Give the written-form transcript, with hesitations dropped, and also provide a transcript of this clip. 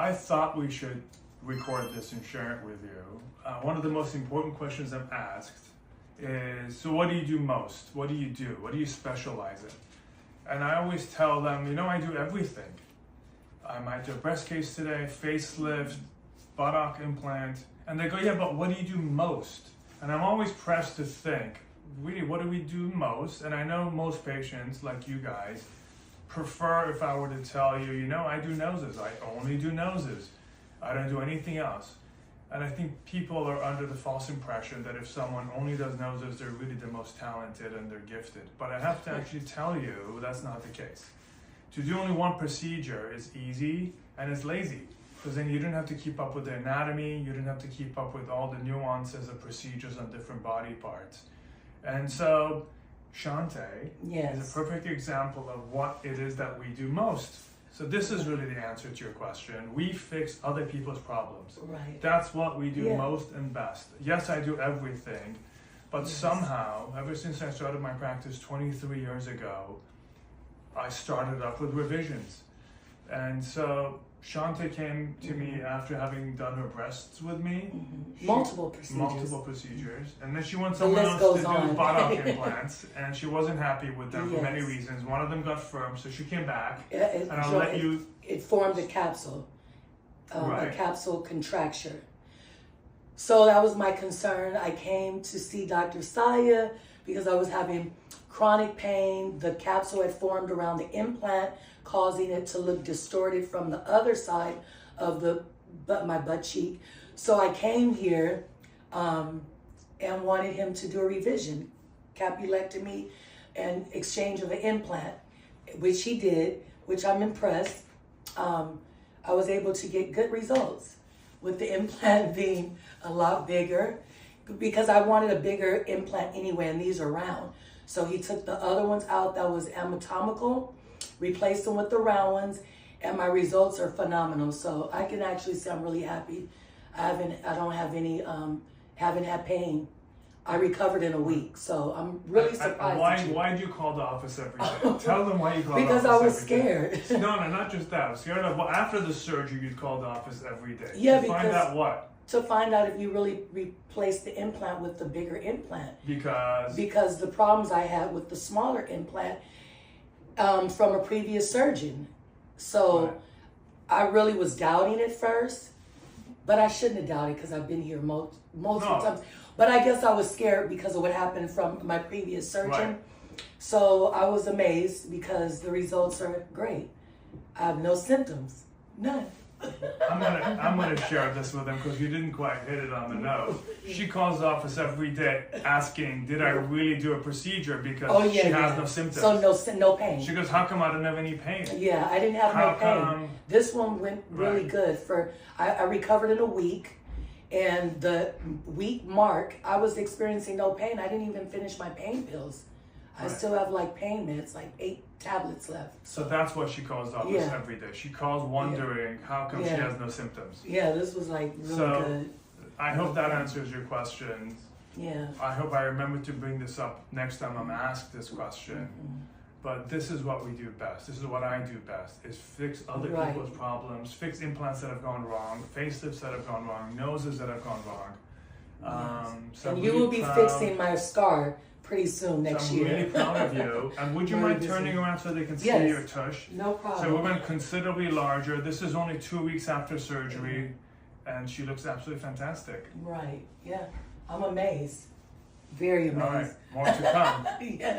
I thought we should record this and share it with you. One of the most important questions I'm asked is, so what do you do most? What do you do? What do you specialize in? And I always tell them, I do everything. I might do a breast case today, facelift, buttock implant. And they go, yeah, but what do you do most? And I'm always pressed to think, really, what do we do most? And I know most patients, like you guys, prefer if I were to tell you, I do noses. I only do noses. I don't do anything else. And I think people are under the false impression that if someone only does noses, they're really the most talented and they're gifted. But I have to actually tell you that's not the case. To do only one procedure is easy and it's lazy, because then you don't have to keep up with the anatomy, you don't have to keep up with all the nuances of procedures on different body parts. And so Shantae is a perfect example of what it is that we do most. So this is really the answer to your question. We fix other people's problems. Right. That's what we do most and best. Yes, I do everything, but somehow, ever since I started my practice 23 years ago, I started up with revisions. And so Shantae came to me after having done her breasts with me. Multiple procedures. And then she wanted someone else to do buttock implants, and she wasn't happy with them for many reasons. One of them got firm, so she came back. It formed a capsule, a capsule contracture. So that was my concern. I came to see Dr. Sayah because I was having chronic pain. The capsule had formed around the implant, causing it to look distorted from the other side of my butt cheek. So I came here and wanted him to do a revision, capulectomy and exchange of an implant, which he did, which I'm impressed. I was able to get good results with the implant being a lot bigger, because I wanted a bigger implant anyway, and these are round. So he took the other ones out that was anatomical, replaced them with the round ones, and my results are phenomenal. So I can actually say I'm really happy. I don't have any, haven't had pain. I recovered in a week, so I'm really surprised. Why do you call the office every day? Tell them why you call the office every day. Because I was scared. No, not just that. I was scared of, after the surgery, you'd call the office every day. Yeah, to find out what? To find out if you really replace the implant with the bigger implant. Because the problems I had with the smaller implant from a previous surgeon. So I really was doubting it first, but I shouldn't have doubted because I've been here multiple times. But I guess I was scared because of what happened from my previous surgeon. So I was amazed because the results are great. I have no symptoms, none. I'm gonna share this with them because you didn't quite hit it on the nose. She calls the office every day asking, did I really do a procedure, because she has no symptoms. So no pain. She goes, how come I didn't have any pain? Yeah, I didn't have no pain. This one went really good. I recovered in a week, and the week mark, I was experiencing no pain. I didn't even finish my pain pills. I still have pain meds, 8 tablets left. So that's what she calls the office every day. She calls wondering how come she has no symptoms. Yeah, this was really good. I hope that answers your question. Yeah. I hope I remember to bring this up next time I'm asked this question. But this is what we do best. This is what I do best, is fix other people's problems, fix implants that have gone wrong, facelifts that have gone wrong, noses that have gone wrong. So and you will be fixing my scar pretty soon next year. I'm really proud of you. And would you mind turning around so they can see your tush? No problem. So we went considerably larger. This is only 2 weeks after surgery, and she looks absolutely fantastic. Right, yeah. I'm amazed. Very amazed. All right, more to come. Yeah.